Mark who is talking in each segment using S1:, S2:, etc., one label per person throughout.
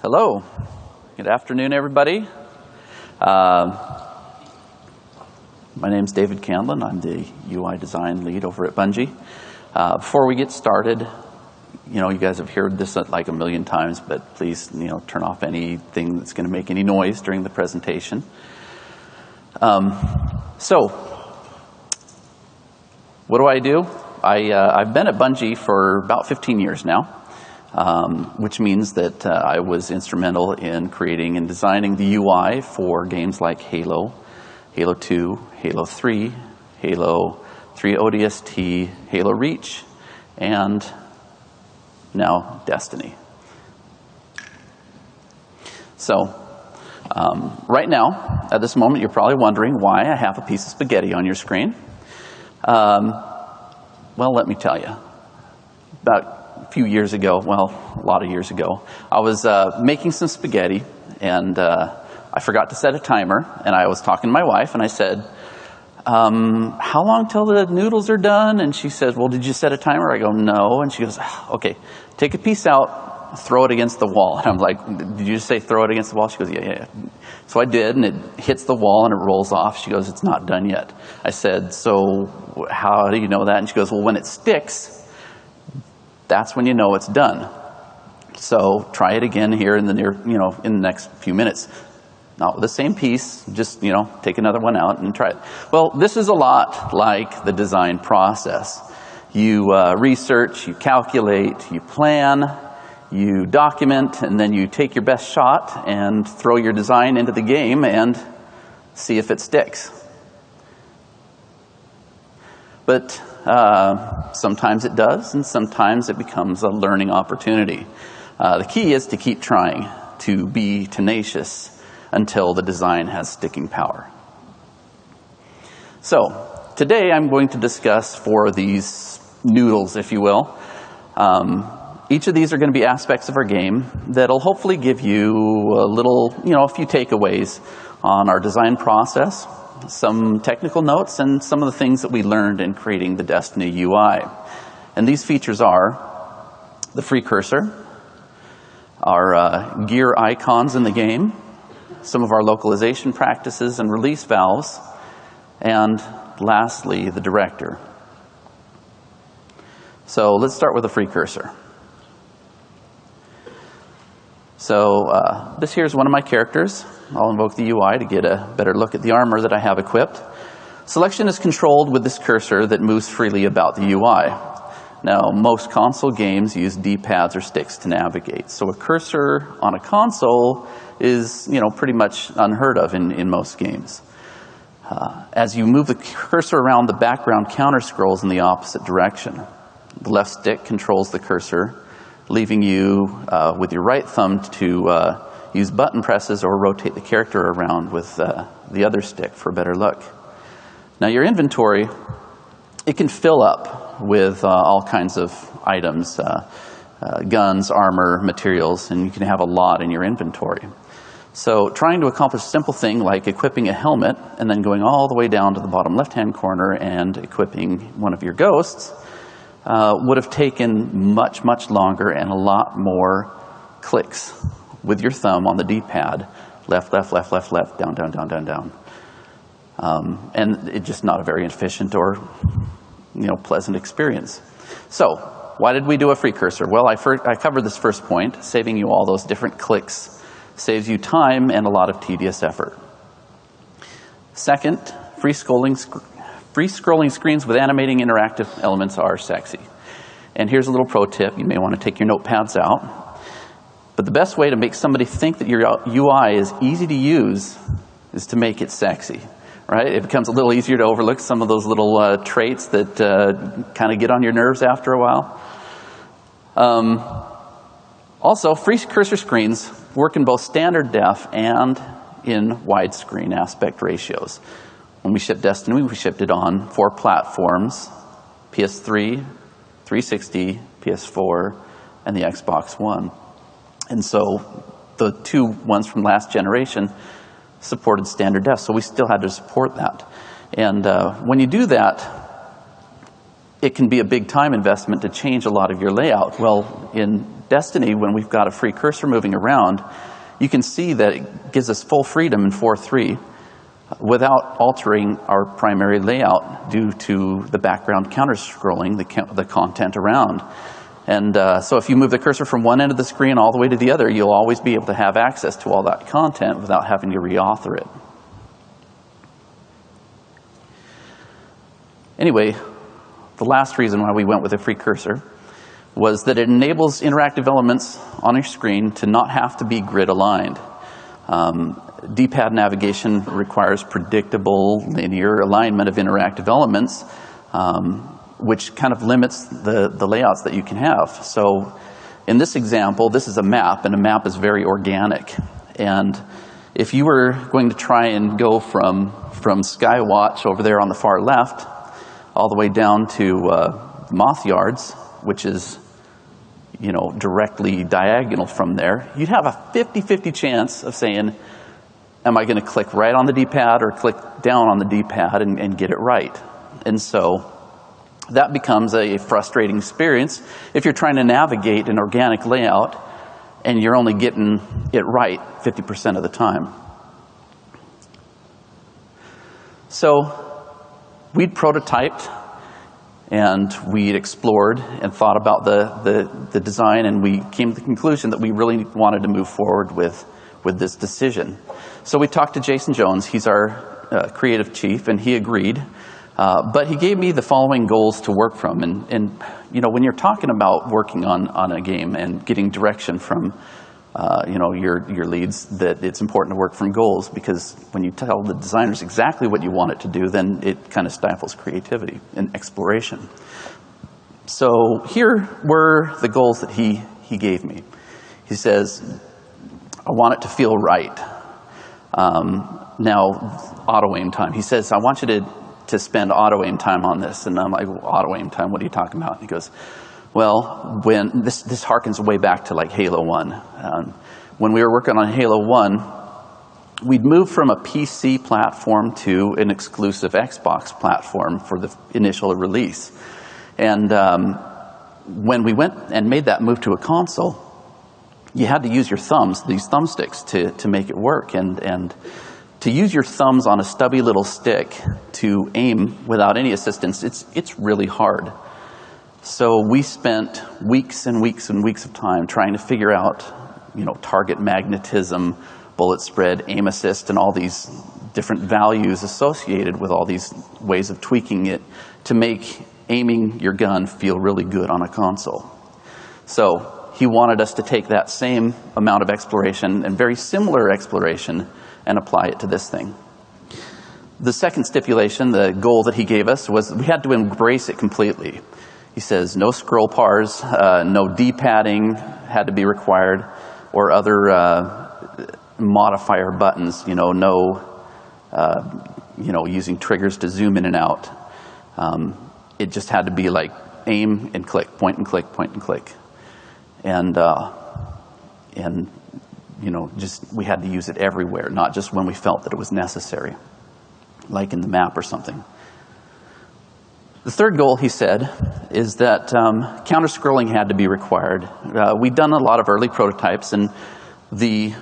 S1: Hello. Good afternoon, everybody. My name's David Candland. I'm the UI design lead over at Bungie. Before we get started, you guys have heard this like a million times, but please, turn off anything that's going to make any noise during the presentation. So, what do I do? I've been at Bungie for about 15 years now. Which means that I was instrumental in creating and designing the UI for games like Halo, Halo 2, Halo 3, Halo 3 ODST, Halo Reach, and now Destiny. So, right now, at this moment, you're probably wondering why I have a piece of spaghetti on your screen. Well, let me tell you. About a few years ago, well, a lot of years ago, I was making some spaghetti, and I forgot to set a timer, and I was talking to my wife, and I said, how long till the noodles are done? And she said, well, did you set a timer? I go, no. And she goes, okay, take a piece out, throw it against the wall. And I'm like, did you just say throw it against the wall? She goes, yeah. So I did, and it hits the wall, and it rolls off. She goes, it's not done yet. I said, so how do you know that? And she goes, well, when it sticks, that's when you know it's done. So try it again here in the in the next few minutes. Not with the same piece, just, take another one out and try it. Well, this is a lot like the design process. You research, you calculate, you plan, you document, and then you take your best shot and throw your design into the game and see if it sticks. But sometimes it does, and sometimes it becomes a learning opportunity. The key is to keep trying, to be tenacious until the design has sticking power. So, today I'm going to discuss 4 of these noodles, if you will. Each of these are going to be aspects of our game that'll hopefully give you a few takeaways on our design process, some technical notes, and some of the things that we learned in creating the Destiny UI. And these features are the free cursor, our gear icons in the game, some of our localization practices and release valves, and lastly, the director. So let's start with the free cursor. So this here is one of my characters. I'll invoke the UI to get a better look at the armor that I have equipped. Selection is controlled with this cursor that moves freely about the UI. Now, most console games use D-pads or sticks to navigate. So a cursor on a console is, pretty much unheard of in most games. As you move the cursor around, the background counter scrolls in the opposite direction. The left stick controls the cursor, leaving you with your right thumb to use button presses or rotate the character around with the other stick for a better look. Now your inventory, it can fill up with all kinds of items, guns, armor, materials, and you can have a lot in your inventory. So trying to accomplish a simple thing like equipping a helmet and then going all the way down to the bottom left-hand corner and equipping one of your ghosts would have taken much, much longer and a lot more clicks with your thumb on the D-pad, left, left, left, left, left, down, down, down, down, down. And it's just not a very efficient or, pleasant experience. So, why did we do a free cursor? Well, I covered this first point, saving you all those different clicks saves you time and a lot of tedious effort. Second, free scrolling screens with animating interactive elements are sexy. And here's a little pro tip. You may want to take your notepads out. But the best way to make somebody think that your UI is easy to use is to make it sexy, right? It becomes a little easier to overlook some of those little traits that kind of get on your nerves after a while. Also, free cursor screens work in both standard def and in widescreen aspect ratios. When we shipped Destiny, we shipped it on 4 platforms, PS3, 360, PS4, and the Xbox One. And so the 2 ones from last generation supported standard def, so we still had to support that. And when you do that, it can be a big time investment to change a lot of your layout. Well, in Destiny, when we've got a free cursor moving around, you can see that it gives us full freedom in 4.3 without altering our primary layout due to the background counter-scrolling the content around. And so if you move the cursor from one end of the screen all the way to the other, you'll always be able to have access to all that content without having to reauthor it. Anyway, the last reason why we went with a free cursor was that it enables interactive elements on your screen to not have to be grid aligned. D-pad navigation requires predictable linear alignment of interactive elements, which kind of limits the layouts that you can have. So in this example, this is a map, and a map is very organic. And if you were going to try and go from Skywatch over there on the far left all the way down to Moth Yards, which is, you know, directly diagonal from there, you'd have a 50-50 chance of saying, am I going to click right on the D-pad or click down on the D-pad and get it right? And so that becomes a frustrating experience if you're trying to navigate an organic layout and you're only getting it right 50% of the time. So we'd prototyped and we'd explored and thought about the design, and we came to the conclusion that we really wanted to move forward with this decision. So we talked to Jason Jones. He's our creative chief, and he agreed. But he gave me the following goals to work from. And you know, when you're talking about working on a game and getting direction from you know, your leads, that it's important to work from goals, because when you tell the designers exactly what you want it to do, then it kind of stifles creativity and exploration. So here were the goals that he gave me. He says, I want it to feel right. Now, auto aim time. He says, I want you to spend auto aim time on this. And I'm like, well, auto aim time, what are you talking about? And he goes, well, when this harkens way back to like Halo 1. When we were working on Halo 1, we'd moved from a PC platform to an exclusive Xbox platform for the initial release. And when we went and made that move to a console, you had to use your thumbs, these thumbsticks, to make it work. And to use your thumbs on a stubby little stick to aim without any assistance, it's really hard. So we spent weeks and weeks and weeks of time trying to figure out, you know, target magnetism, bullet spread, aim assist, and all these different values associated with all these ways of tweaking it to make aiming your gun feel really good on a console. So he wanted us to take that same amount of exploration and very similar exploration and apply it to this thing. The second stipulation, the goal that he gave us, was we had to embrace it completely. He says no scroll bars, no D-padding had to be required, or other modifier buttons, you know, no you know, using triggers to zoom in and out. It just had to be like aim and click, point and click, point and click. And you know, just we had to use it everywhere, not just when we felt that it was necessary, like in the map or something. The third goal, he said, is that counter-scrolling had to be required. We'd done a lot of early prototypes, and the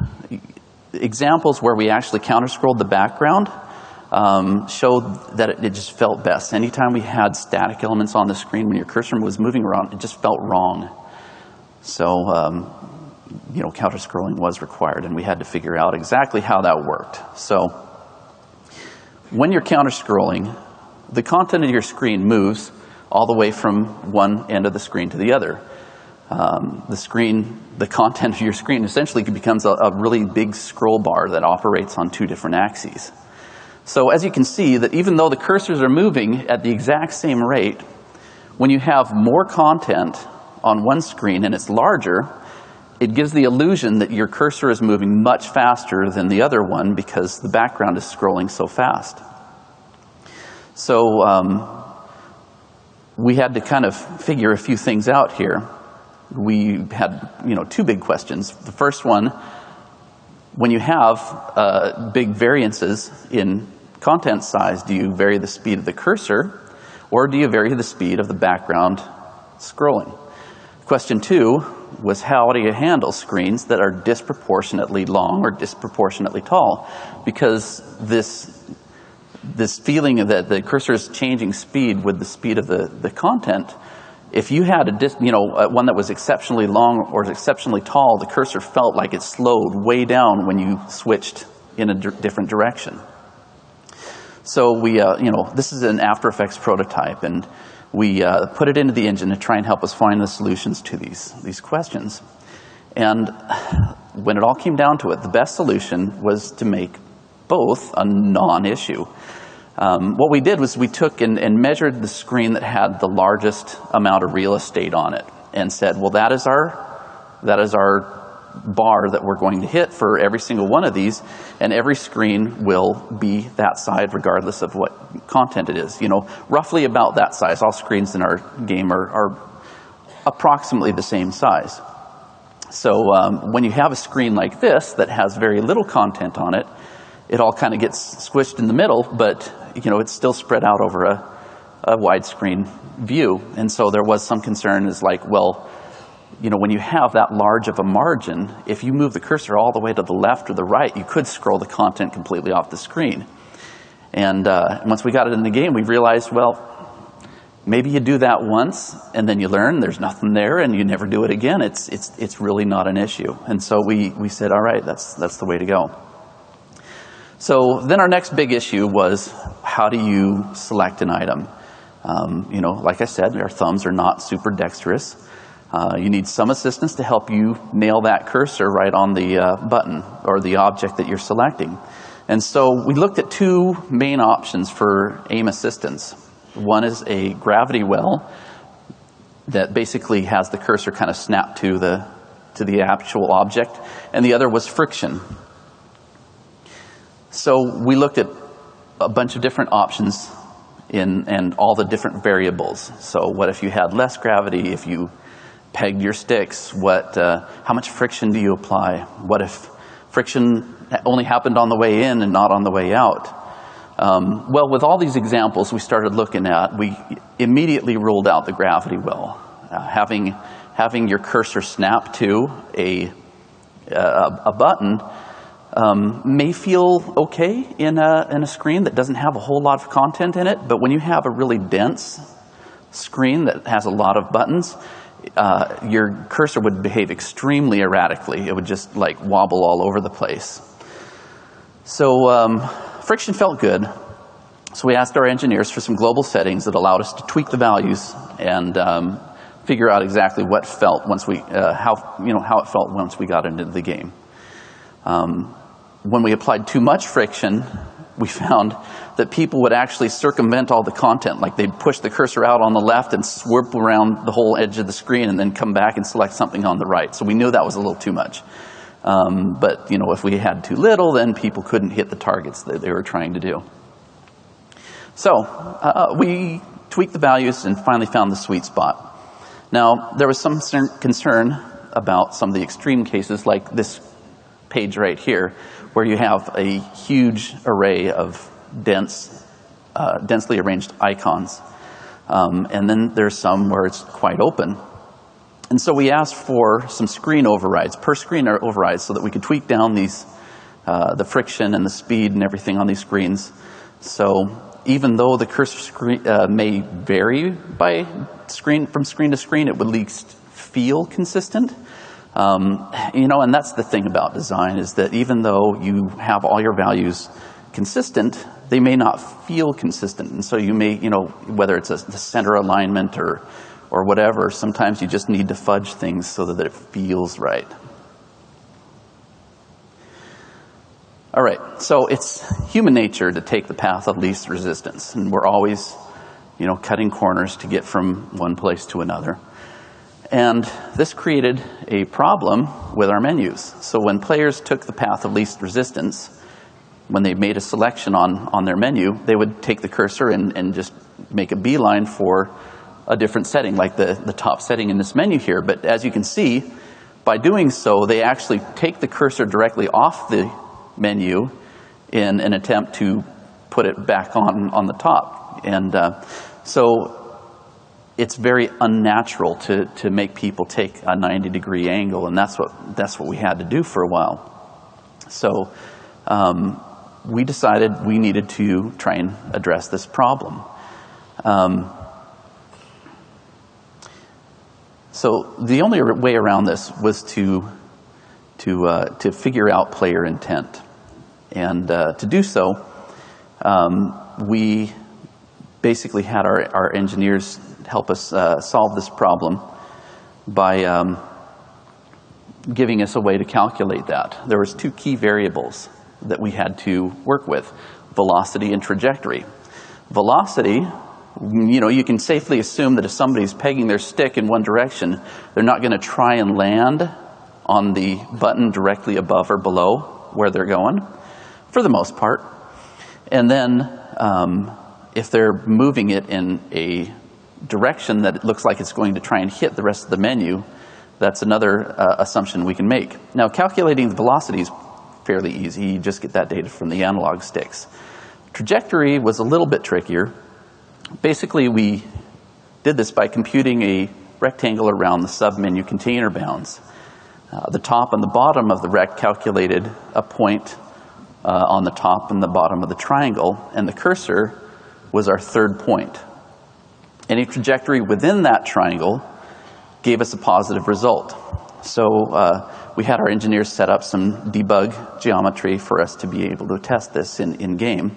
S1: examples where we actually counter-scrolled the background showed that it just felt best. Anytime we had static elements on the screen when your cursor was moving around, it just felt wrong. So, you know, counter-scrolling was required, and we had to figure out exactly how that worked. So, when you're counter-scrolling, the content of your screen moves all the way from one end of the screen to the other. The content of your screen essentially becomes a really big scroll bar that operates on two different axes. So as you can see, that even though the cursors are moving at the exact same rate, when you have more content on one screen and it's larger, it gives the illusion that your cursor is moving much faster than the other one because the background is scrolling so fast. So we had to kind of figure a few things out here. We had, you know, two big questions. The first one, when you have big variances in content size, do you vary the speed of the cursor, or do you vary the speed of the background scrolling? Question two, was how do you handle screens that are disproportionately long or disproportionately tall? Because this feeling that the cursor is changing speed with the speed of the content, if you had one that was exceptionally long or exceptionally tall, the cursor felt like it slowed way down when you switched in a different direction. So we, this is an After Effects prototype, and we put it into the engine to try and help us find the solutions to these questions. And when it all came down to it, the best solution was to make both a non-issue. What we did was we took and measured the screen that had the largest amount of real estate on it and said, well, that is our bar that we're going to hit for every single one of these, and every screen will be that size regardless of what content it is. Roughly about that size. All screens in our game are approximately the same size. So when you have a screen like this that has very little content on it, it all kind of gets squished in the middle, but it's still spread out over a widescreen view. And so there was some concern is like, well, when you have that large of a margin, if you move the cursor all the way to the left or the right, you could scroll the content completely off the screen. And once we got it in the game, we realized, well, maybe you do that once, and then you learn there's nothing there, and you never do it again. It's really not an issue. And so we said, all right, that's the way to go. So then our next big issue was, how do you select an item? Like I said, our thumbs are not super dexterous. You need some assistance to help you nail that cursor right on the button or the object that you're selecting. And so we looked at two main options for aim assistance. One is a gravity well that basically has the cursor kind of snap to the actual object, and the other was friction. So we looked at a bunch of different options and all the different variables. So what if you had less gravity? If you pegged your sticks, how much friction do you apply? What if friction only happened on the way in and not on the way out? Well, with all these examples we started looking at, we immediately ruled out the gravity well. Having your cursor snap to a button may feel okay in a screen that doesn't have a whole lot of content in it, but when you have a really dense screen that has a lot of buttons, your cursor would behave extremely erratically. It would just like wobble all over the place. So friction felt good. So we asked our engineers for some global settings that allowed us to tweak the values and figure out exactly what felt once how it felt once we got into the game. When we applied too much friction, we found that people would actually circumvent all the content. Like they'd push the cursor out on the left and swirl around the whole edge of the screen and then come back and select something on the right. So we knew that was a little too much. But if we had too little, then people couldn't hit the targets that they were trying to do. So we tweaked the values and finally found the sweet spot. Now, there was some concern about some of the extreme cases, like this page right here, where you have a huge array of densely arranged icons. And then there's some where it's quite open. And so we asked for some screen overrides, per screen overrides, so that we could tweak down the friction and the speed and everything on these screens. So even though the cursor may vary from screen to screen, it would at least feel consistent. And that's the thing about design, is that even though you have all your values consistent, they may not feel consistent. And so you may, whether it's the center alignment or whatever, sometimes you just need to fudge things so that it feels right. All right, so it's human nature to take the path of least resistance, and we're always, cutting corners to get from one place to another. And this created a problem with our menus. So when players took the path of least resistance, when they made a selection on their menu, they would take the cursor and just make a beeline for a different setting, like the top setting in this menu here. But as you can see, by doing so, they actually take the cursor directly off the menu in an attempt to put it back on the top. And so it's very unnatural to make people take a 90-degree angle, and that's what we had to do for a while. So we decided we needed to try and address this problem. So the only way around this was to figure out player intent, and to do so, we basically had our engineers help us solve this problem by giving us a way to calculate that. There was two key variables that we had to work with: velocity and trajectory. Velocity, you can safely assume that if somebody's pegging their stick in one direction, they're not going to try and land on the button directly above or below where they're going, for the most part. And then if they're moving it in a direction that it looks like it's going to try and hit the rest of the menu, that's another assumption we can make. Now, calculating the velocity is fairly easy. You just get that data from the analog sticks. Trajectory was a little bit trickier. Basically, we did this by computing a rectangle around the sub-menu container bounds. The top and the bottom of the rect calculated a point on the top and the bottom of the triangle, and the cursor was our third point. Any trajectory within that triangle gave us a positive result. So we had our engineers set up some debug geometry for us to be able to test this in game.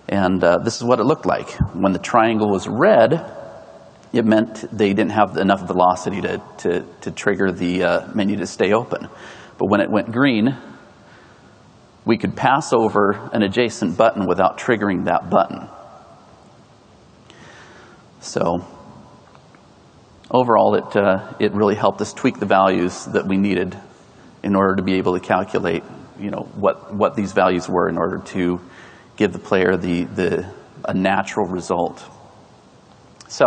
S1: And this is what it looked like. When the triangle was red, it meant they didn't have enough velocity to trigger the menu to stay open. But when it went green, we could pass over an adjacent button without triggering that button. So overall, it really helped us tweak the values that we needed in order to be able to calculate, what these values were in order to give the player a natural result. So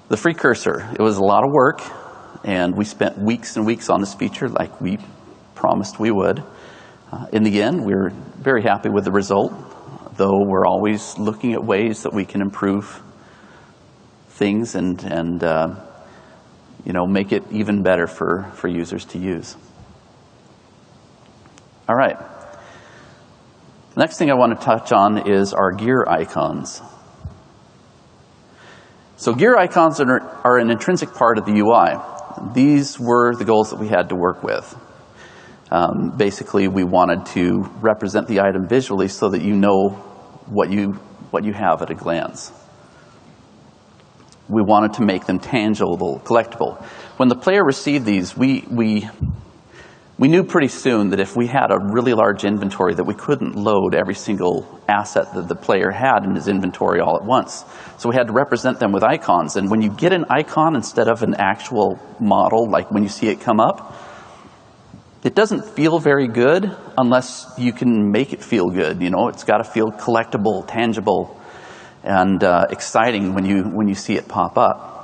S1: the free cursor, it was a lot of work, and we spent weeks and weeks on this feature like we promised we would. In the end, we were very happy with the result, though we're always looking at ways that we can improve things and make it even better for users to use. All right. Next thing I want to touch on is our gear icons. So gear icons are an intrinsic part of the UI. These were the goals that we had to work with. Basically, we wanted to represent the item visually so that you know what you have at a glance. We wanted to make them tangible, collectible. When the player received these, we knew pretty soon that if we had a really large inventory that we couldn't load every single asset that the player had in his inventory all at once. So we had to represent them with icons. And when you get an icon instead of an actual model, like when you see it come up, it doesn't feel very good unless you can make it feel good. It's got to feel collectible, tangible, and exciting when you see it pop up.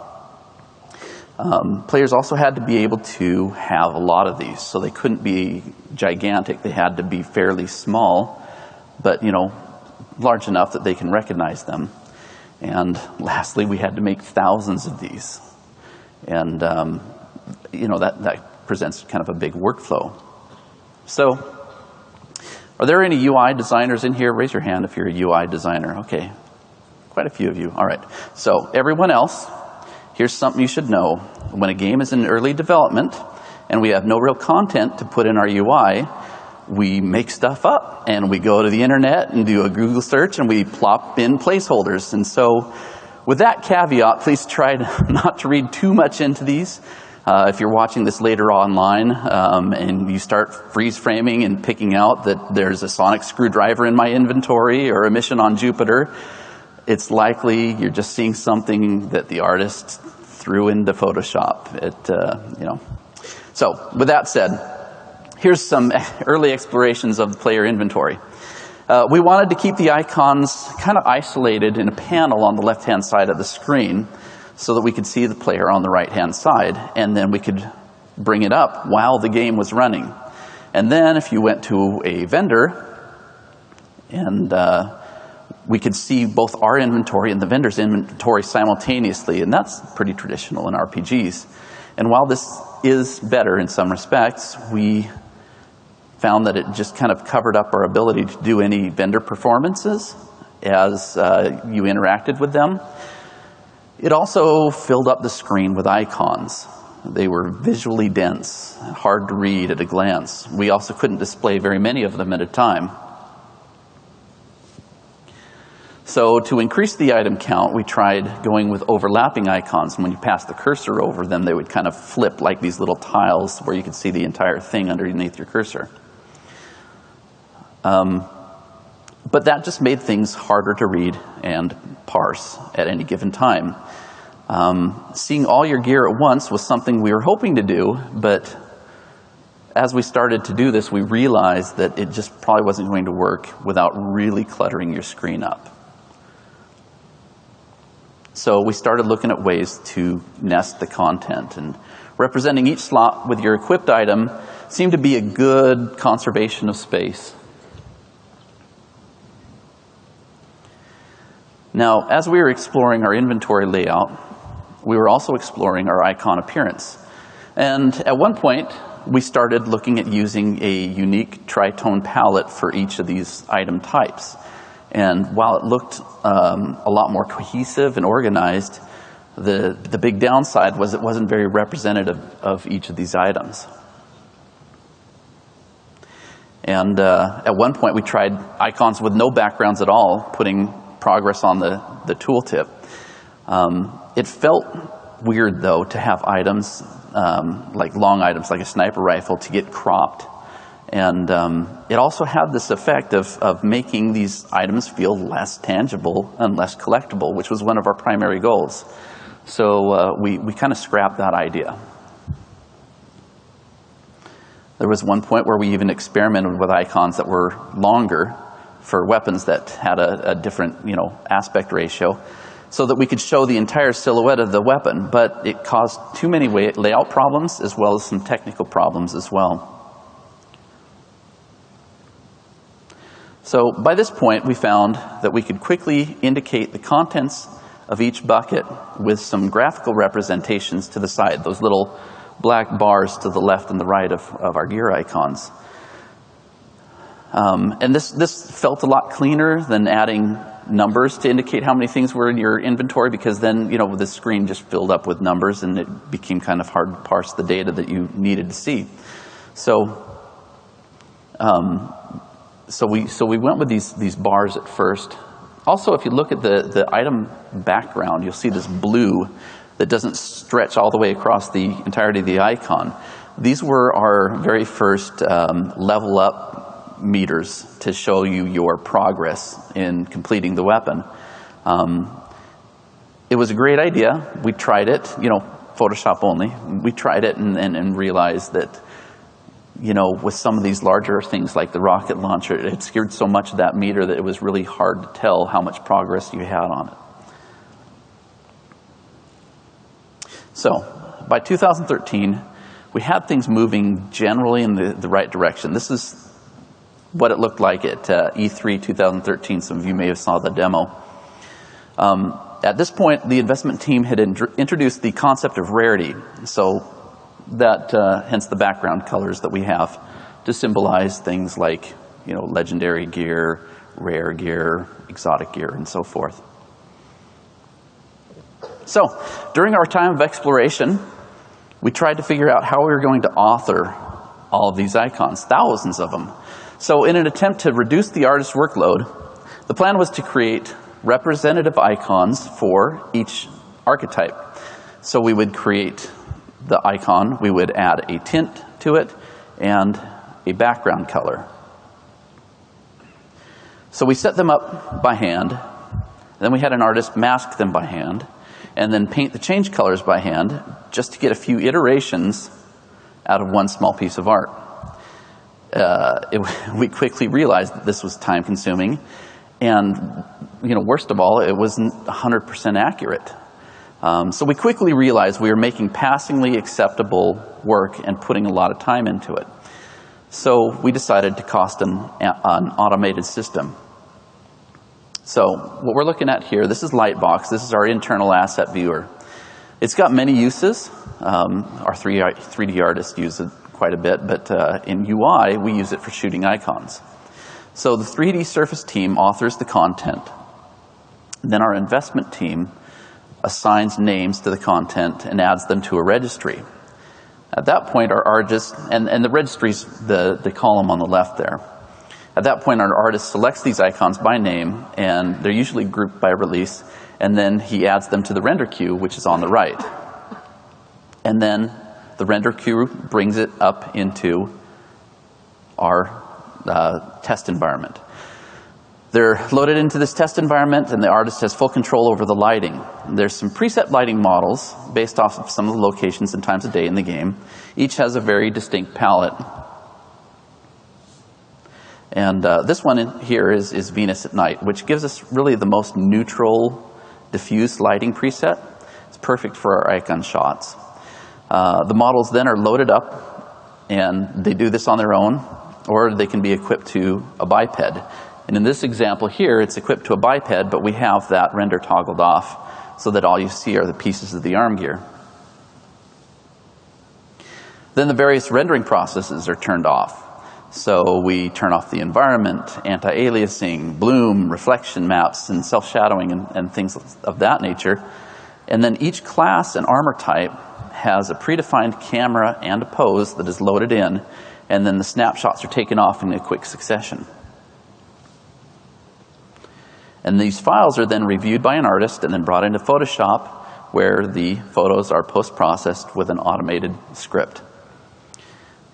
S1: Players also had to be able to have a lot of these, so they couldn't be gigantic. They had to be fairly small, but large enough that they can recognize them. And lastly, we had to make thousands of these, and that presents kind of a big workflow. So, are there any UI designers in here? Raise your hand if you're a UI designer. Okay, quite a few of you. All right. So everyone else, here's something you should know. When a game is in early development and we have no real content to put in our UI, we make stuff up and we go to the internet and do a Google search and we plop in placeholders. And so with that caveat, please try not to read too much into these. If you're watching this later online and you start freeze framing and picking out that there's a sonic screwdriver in my inventory or a mission on Jupiter, it's likely you're just seeing something that the artist threw into Photoshop. So with that said, here's some early explorations of the player inventory. We wanted to keep the icons kind of isolated in a panel on the left-hand side of the screen so that we could see the player on the right-hand side, and then we could bring it up while the game was running. And then if you went to a vendor and we could see both our inventory and the vendor's inventory simultaneously, and that's pretty traditional in RPGs. And while this is better in some respects, we found that it just kind of covered up our ability to do any vendor performances as you interacted with them. It also filled up the screen with icons. They were visually dense, hard to read at a glance. We also couldn't display very many of them at a time. So to increase the item count, we tried going with overlapping icons. When you pass the cursor over them, they would kind of flip like these little tiles where you could see the entire thing underneath your cursor. But that just made things harder to read and parse at any given time. Seeing all your gear at once was something we were hoping to do, but as we started to do this, we realized that it just probably wasn't going to work without really cluttering your screen up. So we started looking at ways to nest the content, and representing each slot with your equipped item seemed to be a good conservation of space. Now, as we were exploring our inventory layout, we were also exploring our icon appearance. And at one point, we started looking at using a unique tritone palette for each of these item types. And while it looked a lot more cohesive and organized, the big downside was it wasn't very representative of each of these items. And at one point, we tried icons with no backgrounds at all, putting progress on the tooltip. It felt weird, though, to have items, like long items, like a sniper rifle, to get cropped. And it also had this effect of making these items feel less tangible and less collectible, which was one of our primary goals. So we kind of scrapped that idea. There was one point where we even experimented with icons that were longer for weapons that had a different, aspect ratio, so that we could show the entire silhouette of the weapon, but it caused too many layout problems as well as some technical problems as well. So by this point, we found that we could quickly indicate the contents of each bucket with some graphical representations to the side, those little black bars to the left and the right of our gear icons. And this felt a lot cleaner than adding numbers to indicate how many things were in your inventory, because then, the screen just filled up with numbers and it became kind of hard to parse the data that you needed to see. So we went with these bars at first. Also, if you look at the item background, you'll see this blue that doesn't stretch all the way across the entirety of the icon. These were our very first level up meters to show you your progress in completing the weapon. It was a great idea. We tried it, Photoshop only. We tried it and realized that, with some of these larger things like the rocket launcher, it obscured so much of that meter that it was really hard to tell how much progress you had on it. So, by 2013, we had things moving generally in the right direction. This is what it looked like at E3 2013. Some of you may have saw the demo. At this point, the investment team had introduced the concept of rarity. So that, hence the background colors that we have to symbolize things like, legendary gear, rare gear, exotic gear, and so forth. So during our time of exploration, we tried to figure out how we were going to author all of these icons, thousands of them. So in an attempt to reduce the artist's workload, the plan was to create representative icons for each archetype. So we would create the icon, we would add a tint to it, and a background color. So we set them up by hand, then we had an artist mask them by hand, and then paint the change colors by hand, just to get a few iterations out of one small piece of art. We quickly realized that this was time consuming, and worst of all, it wasn't 100% accurate. So we quickly realized we were making passingly acceptable work and putting a lot of time into it. So we decided to cost an automated system. So what we're looking at here, this is Lightbox. This is our internal asset viewer. It's got many uses. Our 3D artists use it quite a bit, but in UI, we use it for shooting icons. So the 3D surface team authors the content. Then our investment team assigns names to the content and adds them to a registry. At that point, our artist, and the registry's the column on the left there. At that point, our artist selects these icons by name, and they're usually grouped by release, and then he adds them to the render queue, which is on the right. And then the render queue brings it up into our test environment. They're loaded into this test environment, and the artist has full control over the lighting. There's some preset lighting models based off of some of the locations and times of day in the game. Each has a very distinct palette. And this one in here is Venus at Night, which gives us really the most neutral, diffuse lighting preset. It's perfect for our icon shots. The models then are loaded up, and they do this on their own, or they can be equipped to a biped. And in this example here, it's equipped to a biped, but we have that render toggled off so that all you see are the pieces of the arm gear. Then the various rendering processes are turned off. So we turn off the environment, anti-aliasing, bloom, reflection maps, and self-shadowing and things of that nature. And then each class and armor type has a predefined camera and a pose that is loaded in, and then the snapshots are taken off in a quick succession. And these files are then reviewed by an artist and then brought into Photoshop, where the photos are post-processed with an automated script.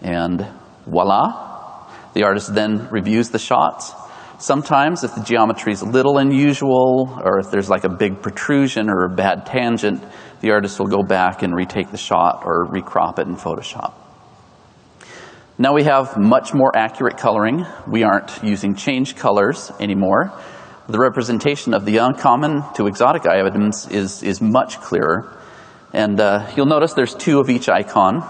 S1: And voila, the artist then reviews the shots. Sometimes, if the geometry is a little unusual, or if there's like a big protrusion or a bad tangent, the artist will go back and retake the shot or recrop it in Photoshop. Now we have much more accurate coloring. We aren't using change colors anymore. The representation of the uncommon to exotic items is much clearer. And you'll notice there's two of each icon,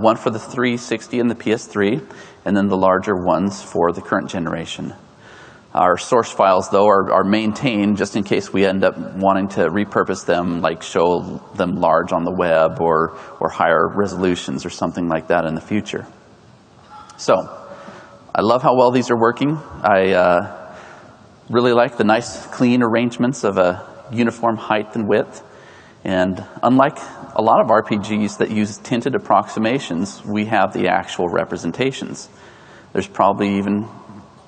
S1: one for the 360 and the PS3, and then the larger ones for the current generation. Our source files, though, are maintained just in case we end up wanting to repurpose them, like show them large on the web or higher resolutions or something like that in the future. So, I love how well these are working. I really like the nice, clean arrangements of a uniform height and width. And unlike a lot of RPGs that use tinted approximations, we have the actual representations. There's probably even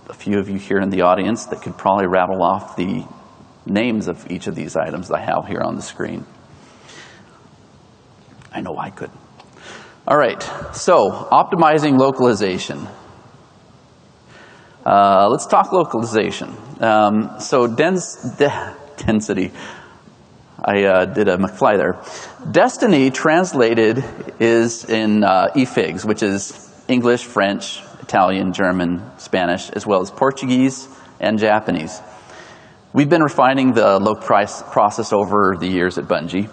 S1: a few of you here in the audience that could probably rattle off the names of each of these items I have here on the screen. I know I could. All right, so optimizing localization. Let's talk localization. So density. I did a McFly there. Destiny translated is in EFIGs, which is English, French, Italian, German, Spanish, as well as Portuguese and Japanese. We've been refining the loc process over the years at Bungie.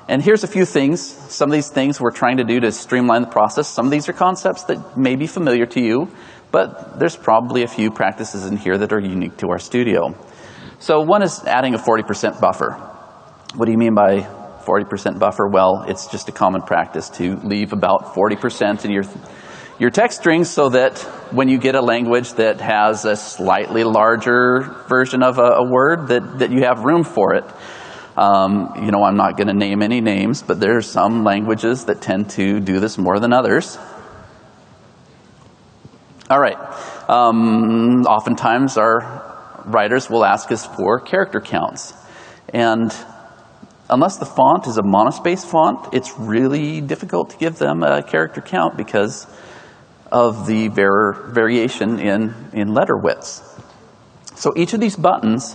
S1: And here's a few things. Some of these things we're trying to do to streamline the process. Some of these are concepts that may be familiar to you, but there's probably a few practices in here that are unique to our studio. So one is adding a 40% buffer. What do you mean by 40% buffer? Well, it's just a common practice to leave about 40% in your text strings so that when you get a language that has a slightly larger version of a word, that you have room for it. You know, I'm not going to name any names, but there are some languages that tend to do this more than others. All right. Oftentimes our writers will ask us for character counts. And unless the font is a monospace font, it's really difficult to give them a character count because of the variation in letter widths. So each of these buttons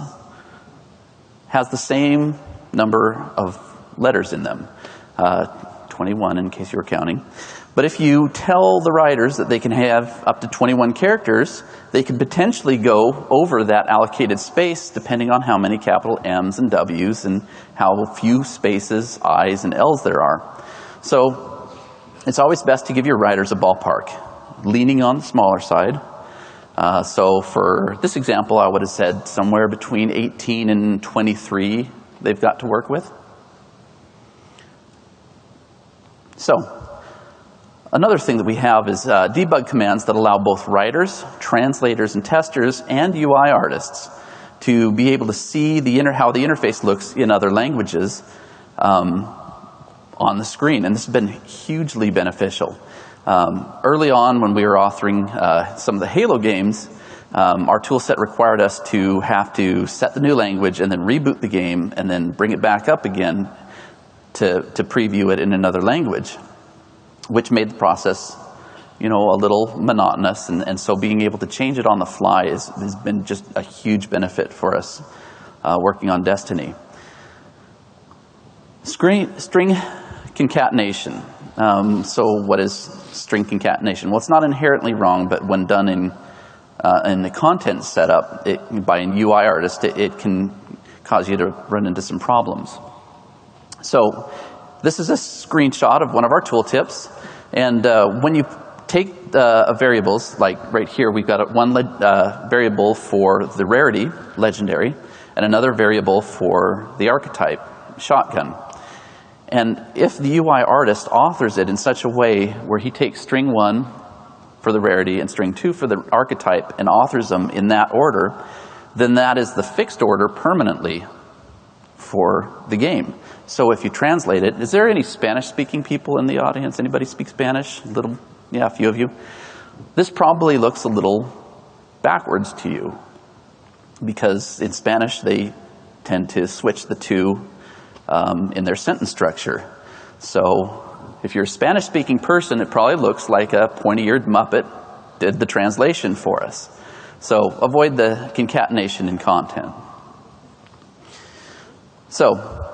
S1: has the same number of letters in them, 21 in case you were counting. But if you tell the writers that they can have up to 21 characters, they can potentially go over that allocated space depending on how many capital M's and W's and how few spaces, I's, and L's there are. So it's always best to give your writers a ballpark, leaning on the smaller side. So for this example, I would have said somewhere between 18 and 23 they've got to work with. So another thing that we have is debug commands that allow both writers, translators, and testers, and UI artists to be able to see how the interface looks in other languages on the screen. And this has been hugely beneficial. Early on, when we were authoring some of the Halo games, our tool set required us to have to set the new language and then reboot the game and then bring it back up again to preview it in another language, which made the process, a little monotonous. And so being able to change it on the fly has been just a huge benefit for us working on Destiny. String concatenation. So what is string concatenation? Well, it's not inherently wrong, but when done in the content setup by an UI artist, it can cause you to run into some problems. So this is a screenshot of one of our tooltips. And when you take variables, like right here, we've got one variable for the rarity, legendary, and another variable for the archetype, shotgun. And if the UI artist authors it in such a way where he takes string 1 for the rarity and string 2 for the archetype and authors them in that order, then that is the fixed order permanently for the game. So if you translate it, is there any Spanish-speaking people in the audience? Anybody speak Spanish? Yeah, a few of you. This probably looks a little backwards to you because in Spanish they tend to switch the two in their sentence structure. So if you're a Spanish-speaking person, it probably looks like a pointy-eared Muppet did the translation for us. So avoid the concatenation in content. So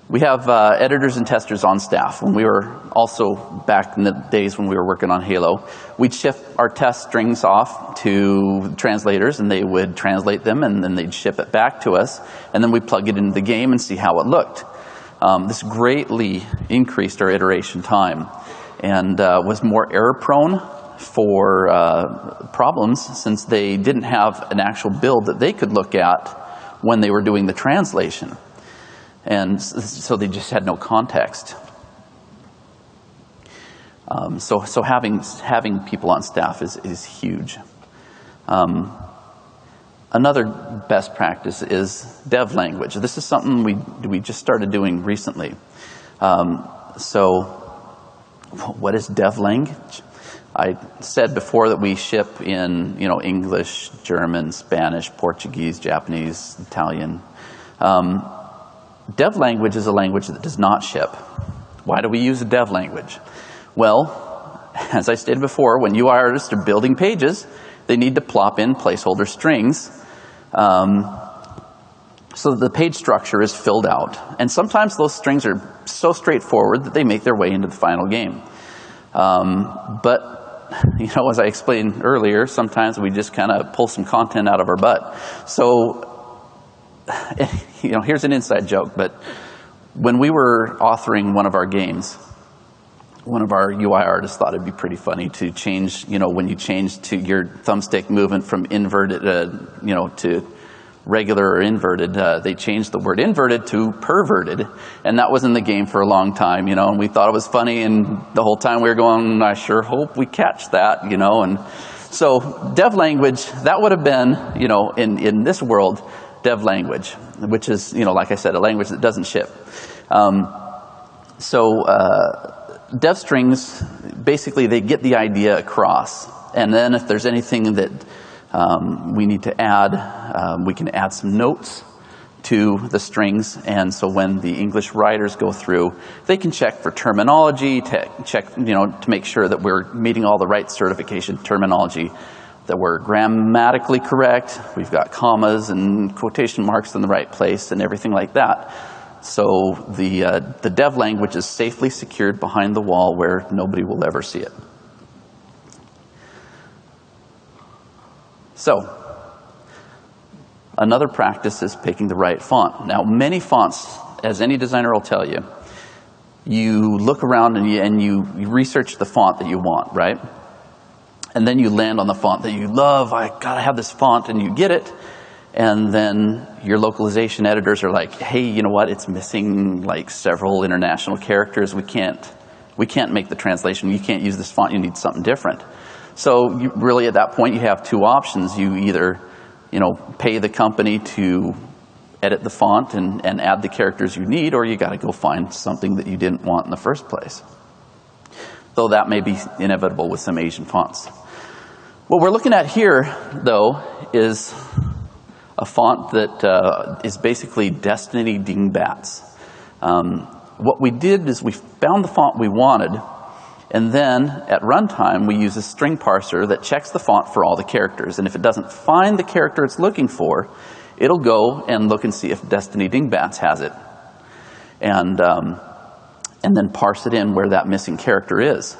S1: we have editors and testers on staff. When we were also back in the days when we were working on Halo, we'd ship our test strings off to translators and they would translate them and then they'd ship it back to us and then we'd plug it into the game and see how it looked. This greatly increased our iteration time and was more error prone for problems since they didn't have an actual build that they could look at when they were doing the translation. And so they just had no context. So having people on staff is huge. Another best practice is dev language. This is something we just started doing recently. So what is dev language? I said before that we ship in English, German, Spanish, Portuguese, Japanese, Italian. Dev language is a language that does not ship. Why do we use a dev language? Well, as I stated before, when UI artists are building pages, they need to plop in placeholder strings so that the page structure is filled out. And sometimes those strings are so straightforward that they make their way into the final game. But as I explained earlier, sometimes we just kind of pull some content out of our butt. So here's an inside joke, but when we were authoring one of our games, one of our UI artists thought it'd be pretty funny to change, when you change to your thumbstick movement from inverted, to regular or inverted, they changed the word inverted to perverted, and that was in the game for a long time, and we thought it was funny, and the whole time we were going, I sure hope we catch that, and so dev language, that would have been, in this world, dev language, which is, like I said, a language that doesn't ship. Dev strings, basically they get the idea across. And then if there's anything that we need to add, we can add some notes to the strings. And so when the English writers go through, they can check for terminology, to make sure that we're meeting all the right certification terminology, that we're grammatically correct, we've got commas and quotation marks in the right place and everything like that. So the dev language is safely secured behind the wall where nobody will ever see it. So another practice is picking the right font. Now many fonts, as any designer will tell you, you look around and you research the font that you want, right? and then you land on the font that you love. I gotta have this font, and you get it, and then your localization editors are like, hey, you know what, it's missing like several international characters. We can't make the translation. You can't use this font. You need something different. So you really, at that point, you have two options. You either, pay the company to edit the font and add the characters you need, or you got to go find something that you didn't want in the first place. Though that may be inevitable with some Asian fonts. What we're looking at here, though, is a font that is basically Destiny Dingbats. What we did is we found the font we wanted, and then at runtime we use a string parser that checks the font for all the characters. And if it doesn't find the character it's looking for, it'll go and look and see if Destiny Dingbats has it, and then parse it in where that missing character is.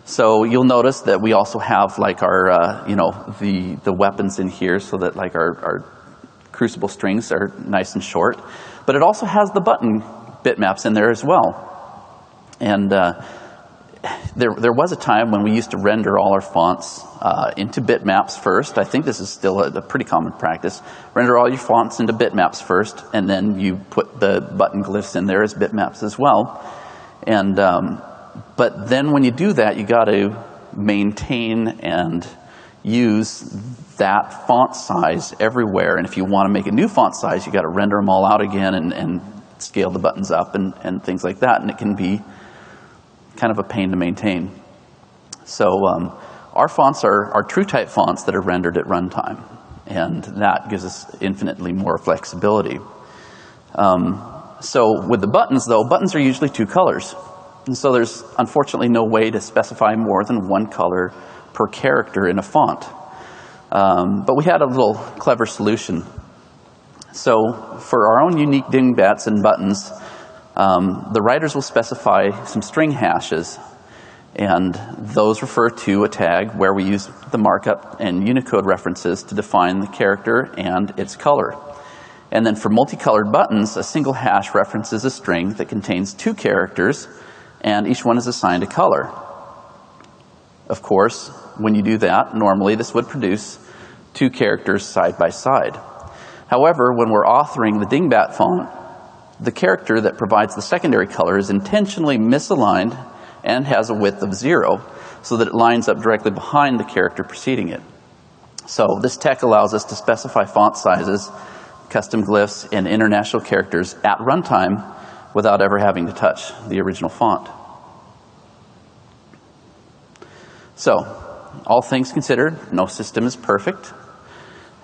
S1: So you'll notice that we also have like our the weapons in here, so that like our crucible strings are nice and short, but it also has the button bitmaps in there as well. And there was a time when we used to render all our fonts into bitmaps first. I think this is still a pretty common practice. Render all your fonts into bitmaps first, and then you put the button glyphs in there as bitmaps as well. And but then when you do that, you got to maintain and use that font size everywhere. And if you want to make a new font size, you got to render them all out again and scale the buttons up and things like that. And it can be kind of a pain to maintain. So our fonts are true type fonts that are rendered at runtime, and that gives us infinitely more flexibility. So with the buttons, though, buttons are usually two colors. And so there's unfortunately no way to specify more than one color per character in a font. But we had a little clever solution. So for our own unique dingbats and buttons, the writers will specify some string hashes, and those refer to a tag where we use the markup and Unicode references to define the character and its color. And then for multicolored buttons, a single hash references a string that contains two characters, and each one is assigned a color. Of course, when you do that, normally this would produce two characters side by side. However, when we're authoring the dingbat font, the character that provides the secondary color is intentionally misaligned and has a width of 0, so that it lines up directly behind the character preceding it. So this tech allows us to specify font sizes, custom glyphs, and international characters at runtime without ever having to touch the original font. So, all things considered, no system is perfect.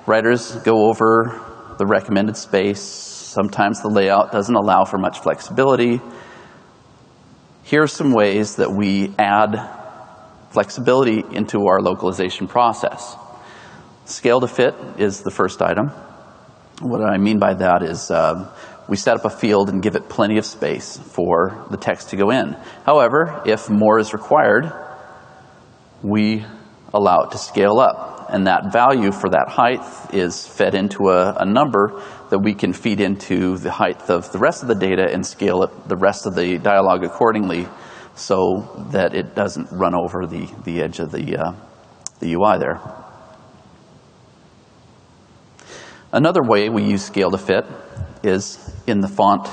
S1: Writers go over the recommended space. Sometimes the layout doesn't allow for much flexibility. Here are some ways that we add flexibility into our localization process. Scale to fit is the first item. What I mean by that is we set up a field and give it plenty of space for the text to go in. However, if more is required, we allow it to scale up. And that value for that height is fed into a number that we can feed into the height of the rest of the data and scale the rest of the dialogue accordingly, so that it doesn't run over the edge of the UI there. Another way we use scale to fit is in the font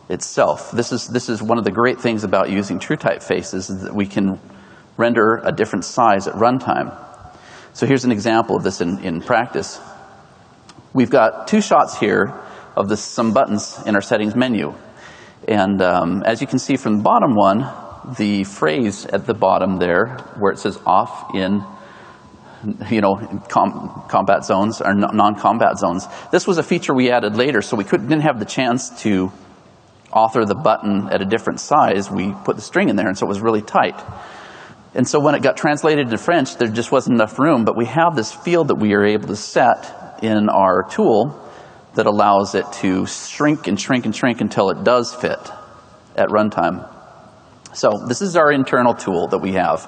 S1: itself. This is one of the great things about using true typefaces, is that we can render a different size at runtime. So here's an example of this in practice. We've got two shots here of some buttons in our settings menu. And as you can see from the bottom one, the phrase at the bottom there, where it says off in combat zones or non-combat zones. This was a feature we added later, so we didn't have the chance to author the button at a different size. We put the string in there, and so it was really tight. And so when it got translated into French, there just wasn't enough room, but we have this field that we are able to set in our tool that allows it to shrink and shrink and shrink until it does fit at runtime. So this is our internal tool that we have.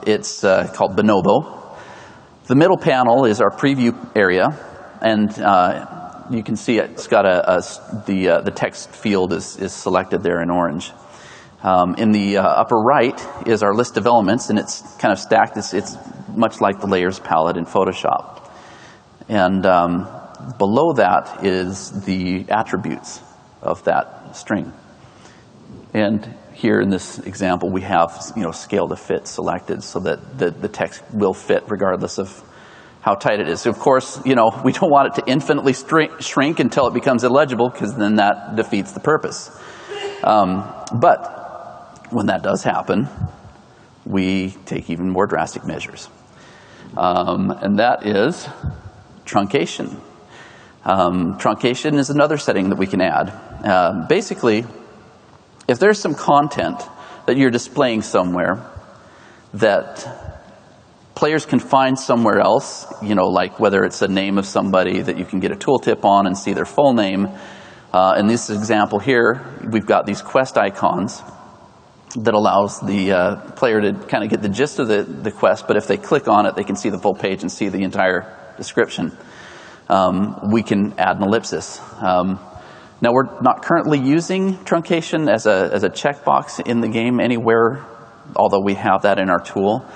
S1: It's called Bonobo. The middle panel is our preview area, and you can see it's got the text field is selected there in orange. In the upper right is our list of elements, and it's kind of stacked. It's much like the layers palette in Photoshop. And below that is the attributes of that string. And here in this example, we have scale to fit selected so that the text will fit regardless of how tight it is. So of course, we don't want it to infinitely shrink until it becomes illegible, because then that defeats the purpose. But when that does happen, we take even more drastic measures. And that is truncation. Truncation is another setting that we can add. Basically, if there's some content that you're displaying somewhere that players can find somewhere else, like whether it's a name of somebody that you can get a tooltip on and see their full name. In this example here, we've got these quest icons that allows the player to kind of get the gist of the quest, but if they click on it, they can see the full page and see the entire description. We can add an ellipsis. Now, we're not currently using truncation as a checkbox in the game anywhere, although we have that in our tool.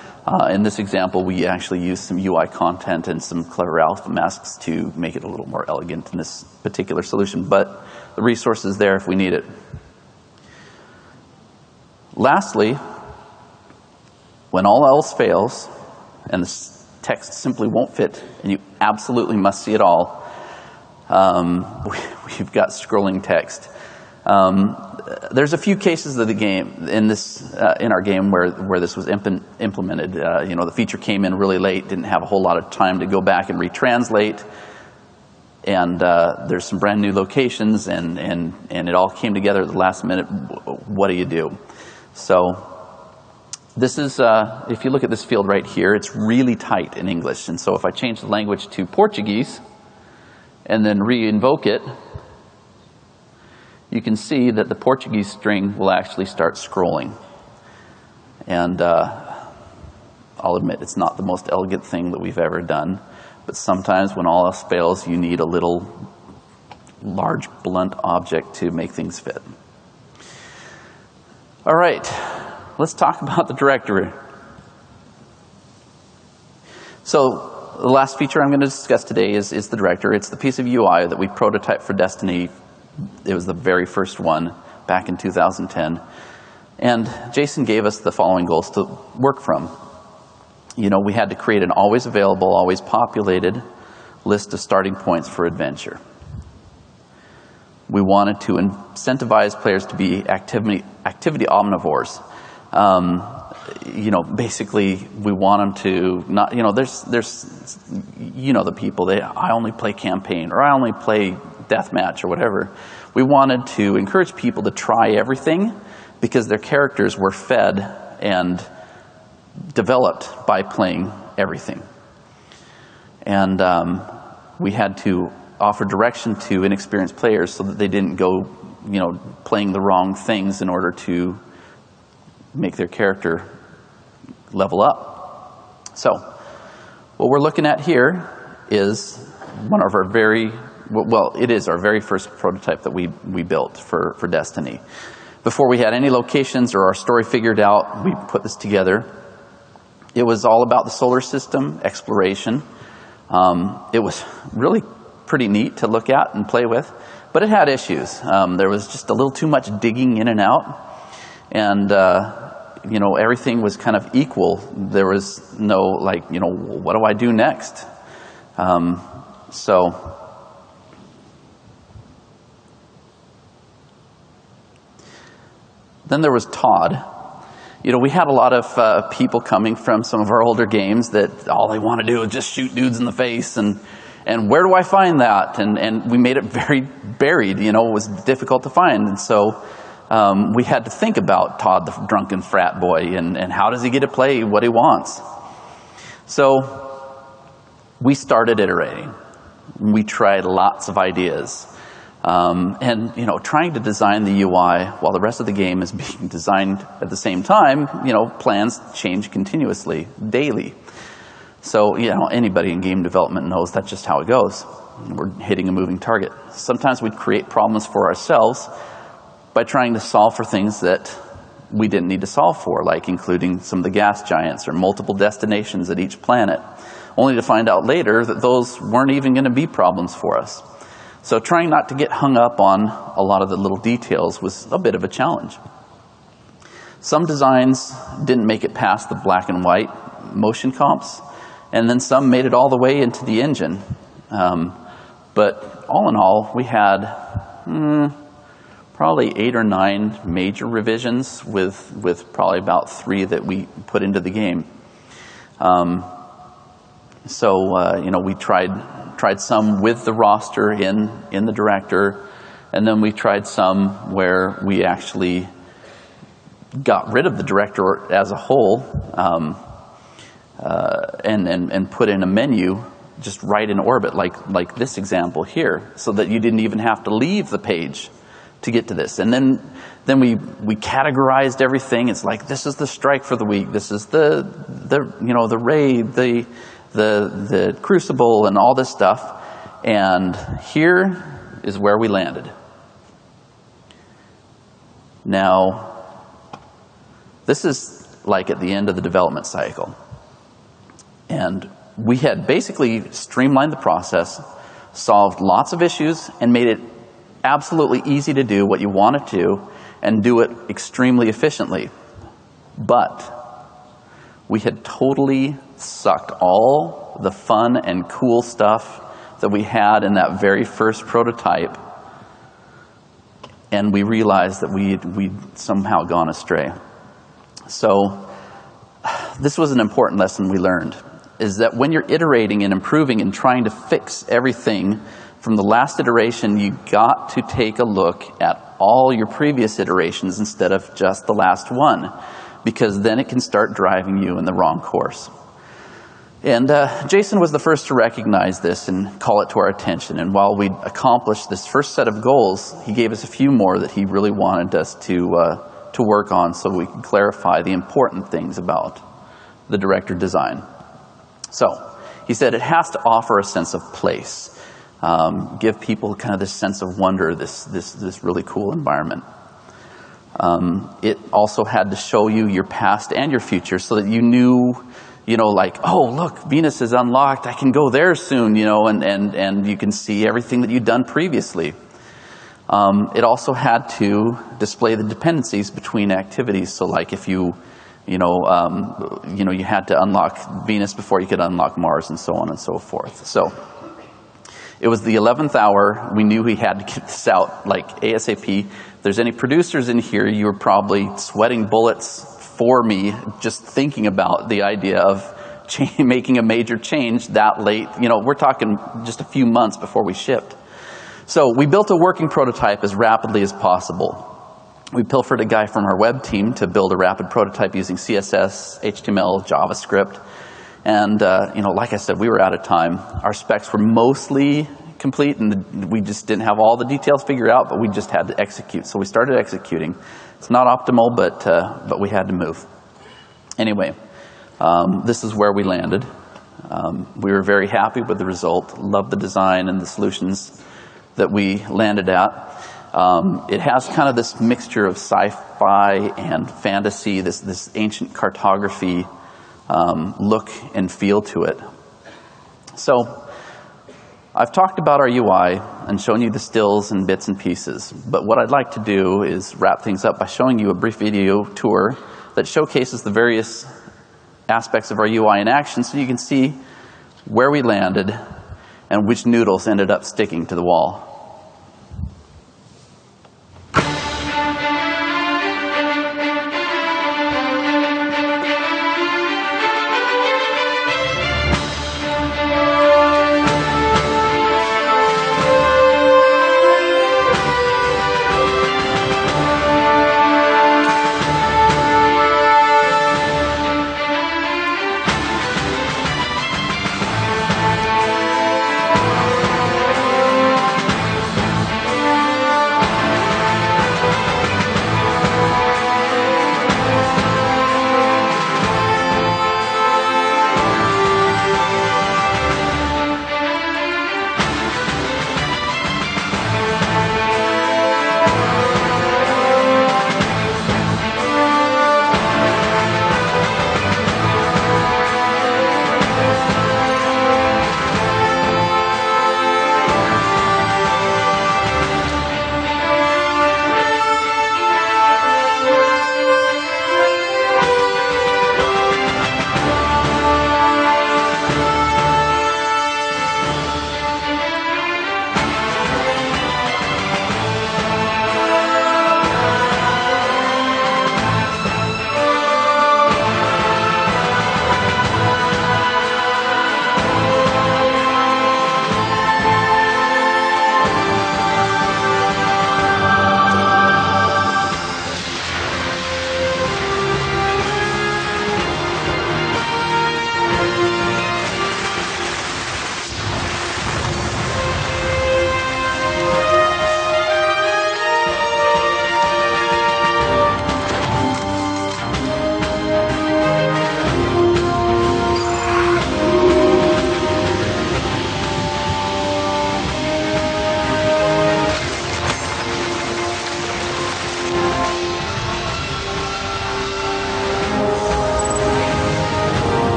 S1: In this example, we actually use some UI content and some clever alpha masks to make it a little more elegant in this particular solution, but the resource is there if we need it. Lastly, when all else fails and the text simply won't fit and you absolutely must see it all, we've got scrolling text. There's a few cases of the game in our game where this was implemented. The feature came in really late, didn't have a whole lot of time to go back and retranslate, and there's some brand new locations, and it all came together at the last minute. What do you do? So this is, if you look at this field right here, it's really tight in English, and so if I change the language to Portuguese and then re-invoke it, you can see that the Portuguese string will actually start scrolling. And I'll admit it's not the most elegant thing that we've ever done, but sometimes when all else fails, you need a little large blunt object to make things fit. All right, let's talk about the directory. So the last feature I'm going to discuss today is the directory. It's the piece of UI that we prototyped for Destiny. It was the very first one back in 2010. And Jason gave us the following goals to work from. We had to create an always available, always populated list of starting points for adventure. We wanted to incentivize players to be activity omnivores. Basically, we want them to not, there's the people, I only play campaign, or I only play deathmatch, or whatever. We wanted to encourage people to try everything because their characters were fed and developed by playing everything. And we had to offer direction to inexperienced players so that they didn't go, playing the wrong things in order to make their character level up. So what we're looking at here is one of our it is our very first prototype that we built for Destiny. Before we had any locations or our story figured out, we put this together. It was all about the solar system, exploration. It was really pretty neat to look at and play with, but it had issues. There was just a little too much digging in and out, and everything was kind of equal. There was no what do I do next? Then there was Todd. We had a lot of people coming from some of our older games that all they want to do is just shoot dudes in the face, and where do I find that? And we made it very buried, it was difficult to find. And so we had to think about Todd, the drunken frat boy, and how does he get to play what he wants? So we started iterating. We tried lots of ideas. Trying to design the UI while the rest of the game is being designed at the same time, plans change continuously, daily. So, anybody in game development knows that's just how it goes. We're hitting a moving target. Sometimes we create problems for ourselves by trying to solve for things that we didn't need to solve for, like including some of the gas giants or multiple destinations at each planet, only to find out later that those weren't even going to be problems for us. So trying not to get hung up on a lot of the little details was a bit of a challenge. Some designs didn't make it past the black and white motion comps, and then some made it all the way into the engine. But all in all, we had probably 8 or 9 major revisions with probably about 3 that we put into the game. We tried some with the roster in the director, and then we tried some where we actually got rid of the director as a whole, and put in a menu just right in orbit, like this example here, so that you didn't even have to leave the page to get to this. And then we categorized everything. It's like, this is the strike for the week. This is the raid, the crucible, and all this stuff. And here is where we landed. Now, this is like at the end of the development cycle. And we had basically streamlined the process, solved lots of issues, and made it absolutely easy to do what you want to do and do it extremely efficiently. But we had totally sucked all the fun and cool stuff that we had in that very first prototype, and we realized that we'd somehow gone astray. So this was an important lesson we learned, is that when you're iterating and improving and trying to fix everything from the last iteration, you got to take a look at all your previous iterations instead of just the last one, because then it can start driving you in the wrong course. And Jason was the first to recognize this and call it to our attention. And while we'd accomplished this first set of goals, he gave us a few more that he really wanted us to work on so we could clarify the important things about the director design. So he said it has to offer a sense of place, give people kind of this sense of wonder, this really cool environment. It also had to show you your past and your future so that you knew, like, oh, look, Venus is unlocked. I can go there soon, and you can see everything that you've done previously. It also had to display the dependencies between activities. So like if you had to unlock Venus before you could unlock Mars, and so on and so forth. So it was the 11th hour. We knew we had to get this out like ASAP. If there's any producers in here, you were probably sweating bullets for me just thinking about the idea of making a major change that late. We're talking just a few months before we shipped. So we built a working prototype as rapidly as possible. We pilfered a guy from our web team to build a rapid prototype using CSS, HTML, JavaScript. And, like I said, we were out of time. Our specs were mostly complete, and we just didn't have all the details figured out, but we just had to execute. So we started executing. It's not optimal, but we had to move. Anyway, this is where we landed. We were very happy with the result, loved the design and the solutions that we landed at. It has kind of this mixture of sci-fi and fantasy, this ancient cartography look and feel to it. So I've talked about our UI and shown you the stills and bits and pieces, but what I'd like to do is wrap things up by showing you a brief video tour that showcases the various aspects of our UI in action so you can see where we landed and which noodles ended up sticking to the wall.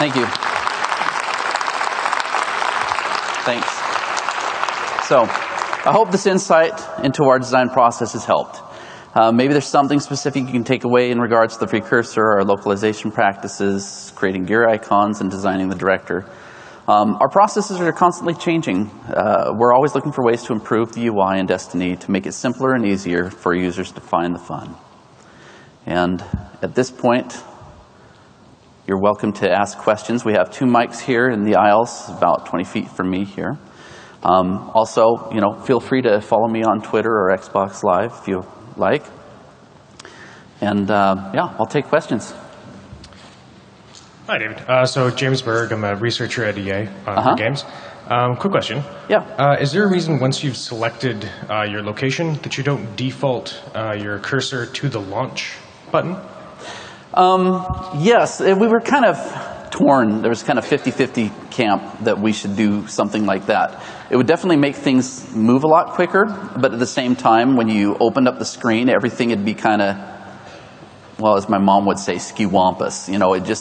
S1: Thank you. Thanks. So, I hope this insight into our design process has helped. Maybe there's something specific you can take away in regards to the precursor, our localization practices, creating gear icons, and designing the director. Our processes are constantly changing. We're always looking for ways to improve the UI in Destiny to make it simpler and easier for users to find the fun. And at this point, you're welcome to ask questions. We have 2 mics here in the aisles, about 20 feet from me here. Also, feel free to follow me on Twitter or Xbox Live if you like. And yeah, I'll take questions.
S2: Hi, David. So James Berg, I'm a researcher at EA for games. Quick question.
S1: Yeah.
S2: Is there a reason once you've selected your location that you don't default your cursor to the launch button?
S1: Yes, we were kind of torn. There was kind of 50-50 camp that we should do something like that. It would definitely make things move a lot quicker, but at the same time, when you opened up the screen, everything would be kind of, well, as my mom would say, ski-wampus.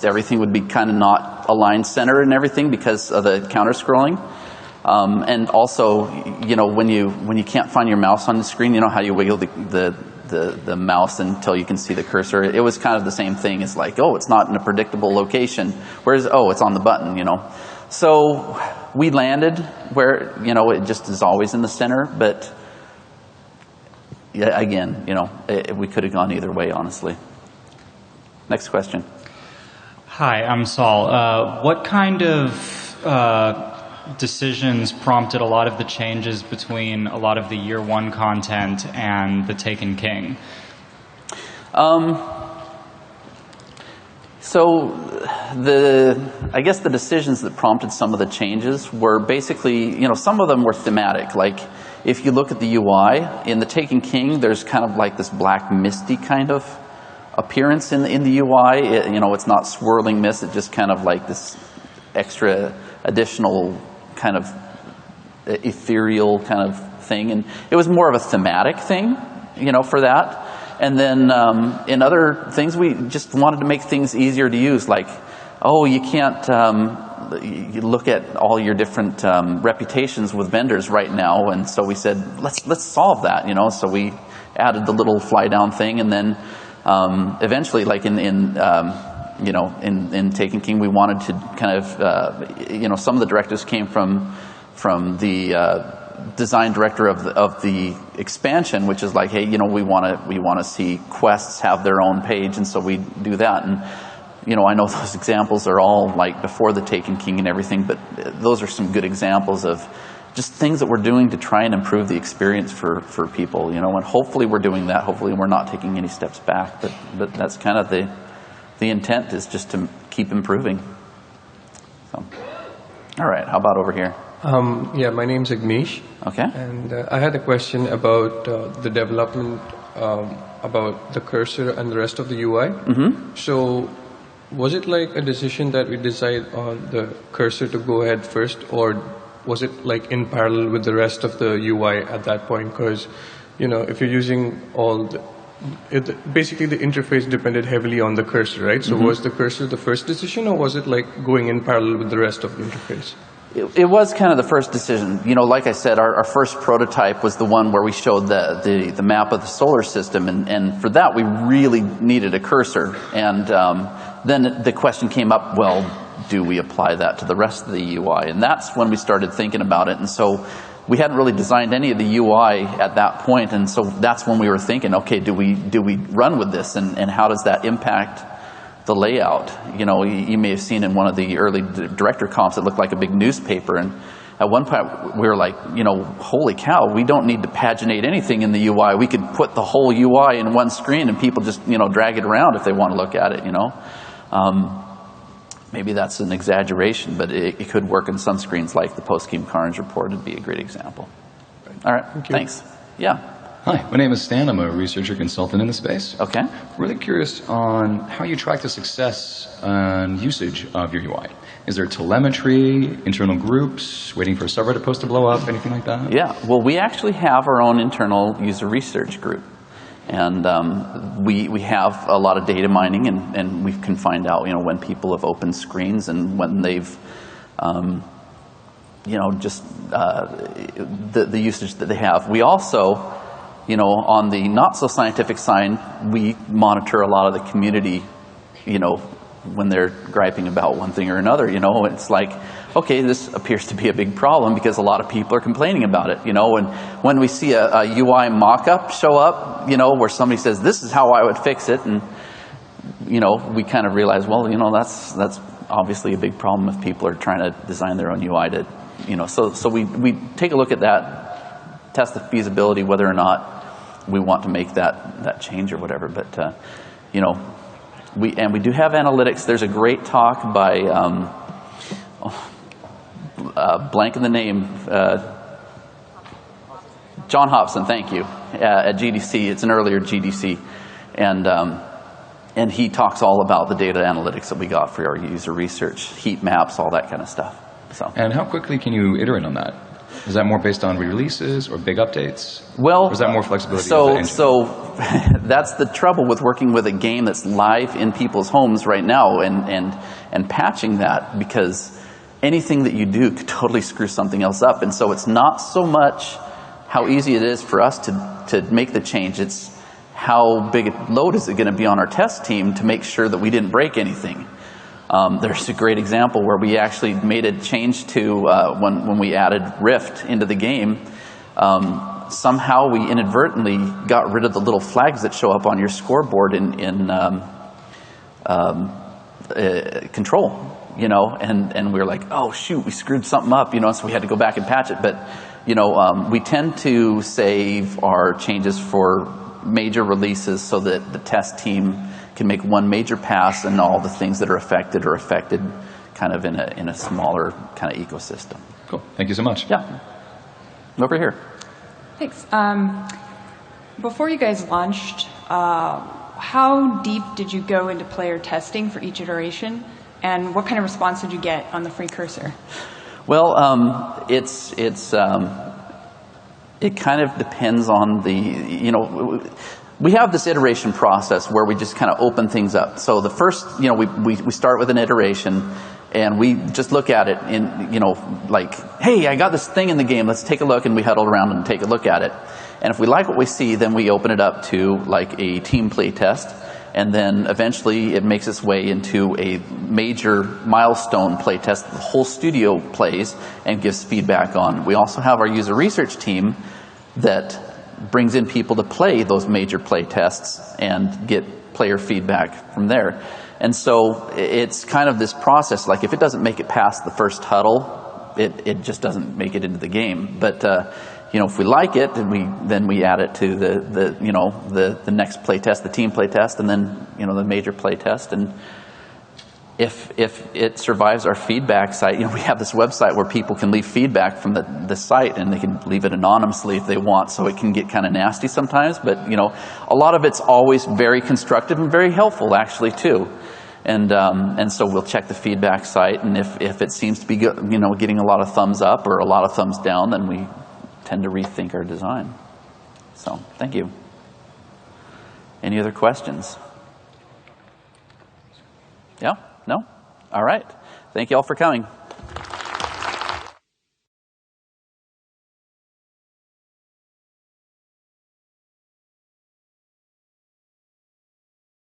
S1: Everything would be kind of not aligned center and everything because of the counter-scrolling. And also, when you can't find your mouse on the screen, how you wiggle the mouse until you can see the cursor. It was kind of the same thing. It's like, oh, it's not in a predictable location. Whereas, oh, it's on the button, So we landed where, it just is always in the center. But yeah, again, we could have gone either way, honestly. Next question.
S3: Hi, I'm Saul. What kind of decisions prompted a lot of the changes between a lot of the Year 1 content and the Taken King?
S1: So I guess the decisions that prompted some of the changes were basically, some of them were thematic. Like if you look at the UI, in the Taken King, there's kind of like this black misty kind of appearance in the UI. It's not swirling mist, it's just kind of like this extra additional kind of ethereal kind of thing, and it was more of a thematic thing, for that. And then in other things, we just wanted to make things easier to use, like, oh, you can't you look at all your different reputations with vendors right now, and so we said, let's solve that, So we added the little fly down thing, and then eventually, like in Taken King, we wanted to kind of, some of the directives came from the design director of the expansion, which is like, hey, we want to see quests have their own page, and so we do that. And I know those examples are all like before the Taken King and everything, but those are some good examples of just things that we're doing to try and improve the experience for people. And hopefully we're doing that. Hopefully we're not taking any steps back, but that's kind of the intent, is just to keep improving. So, all right, how about over here?
S4: Yeah, my name's Agnish.
S1: Okay.
S4: And I had a question about the development, about the cursor and the rest of the UI.
S1: Mm-hmm.
S4: So was it like a decision that we decide on the cursor to go ahead first, or was it like in parallel with the rest of the UI at that point? Because, if you're using basically the interface depended heavily on the cursor, right? So was the cursor the first decision, or was it like going in parallel with the rest of the interface?
S1: It was kind of the first decision. Like I said, our first prototype was the one where we showed the map of the solar system, and for that we really needed a cursor. And then the question came up, well, do we apply that to the rest of the UI? And that's when we started thinking about it. And so we hadn't really designed any of the UI at that point, and so that's when we were thinking, okay, do we run with this, and how does that impact the layout? You may have seen in one of the early director comps, it looked like a big newspaper, and at one point we were like, holy cow, we don't need to paginate anything in the UI. We could put the whole UI in one screen, and people just drag it around if they want to look at it. Maybe that's an exaggeration, but it could work in some screens, like the post-game Carnage report would be a great example. All right, thanks. Yeah.
S5: Hi, my name is Stan. I'm a researcher consultant in the space.
S1: Okay.
S5: Really curious on how you track the success and usage of your UI. Is there telemetry, internal groups, waiting for a server to post to blow up, anything like that?
S1: Yeah, well, we actually have our own internal user research group. And we have a lot of data mining, and we can find out, when people have opened screens and when they've, just the usage that they have. We also, on the not so scientific side, we monitor a lot of the community, when they're griping about one thing or another. It's like, okay, this appears to be a big problem because a lot of people are complaining about it. And when we see a UI mock-up show up, where somebody says, this is how I would fix it, and we kind of realize, well, that's obviously a big problem if people are trying to design their own UI to, so we take a look at that, test the feasibility, whether or not we want to make that change or whatever. But we do have analytics. There's a great talk by blank in the name, John Hobson, thank you, at GDC. It's an earlier GDC, and he talks all about the data analytics that we got for our user research, heat maps, all that kind of stuff. So.
S5: And how quickly can you iterate on that? Is that more based on re-releases or big updates?
S1: Well,
S5: or is that more flexibility?
S1: So that's the trouble with working with a game that's live in people's homes right now and patching that, because anything that you do could totally screw something else up. And so it's not so much how easy it is for us to make the change. It's how big a load is it going to be on our test team to make sure that we didn't break anything. There's a great example where we actually made a change to when we added Rift into the game. Somehow we inadvertently got rid of the little flags that show up on your scoreboard in control. And we were like, oh shoot, we screwed something up, so we had to go back and patch it. But, we tend to save our changes for major releases so that the test team can make one major pass, and all the things that are affected kind of in a smaller kind of ecosystem.
S5: Cool. Thank you so much.
S1: Yeah. Over here.
S6: Thanks. Before you guys launched, how deep did you go into player testing for each iteration, and what kind of response did you get on the free cursor?
S1: Well, it kind of depends on the, we have this iteration process where we just kind of open things up. So the first, we start with an iteration, and we just look at it in, like, hey, I got this thing in the game, let's take a look, and we huddle around and take a look at it. And if we like what we see, then we open it up to like a team play test, and then eventually it makes its way into a major milestone play test that the whole studio plays and gives feedback on. We also have our user research team that brings in people to play those major play tests and get player feedback from there. And so it's kind of this process, like if it doesn't make it past the first huddle, it just doesn't make it into the game. But if we like it, then we add it to the next play test, the team play test, and then the major play test. And if it survives our feedback site, we have this website where people can leave feedback from the site, and they can leave it anonymously if they want, so it can get kind of nasty sometimes. But a lot of it's always very constructive and very helpful actually too. And so we'll check the feedback site, and if it seems to be getting a lot of thumbs up or a lot of thumbs down, then we tend to rethink our design. So thank you. Any other questions? Yeah? No? All right. Thank you all for coming.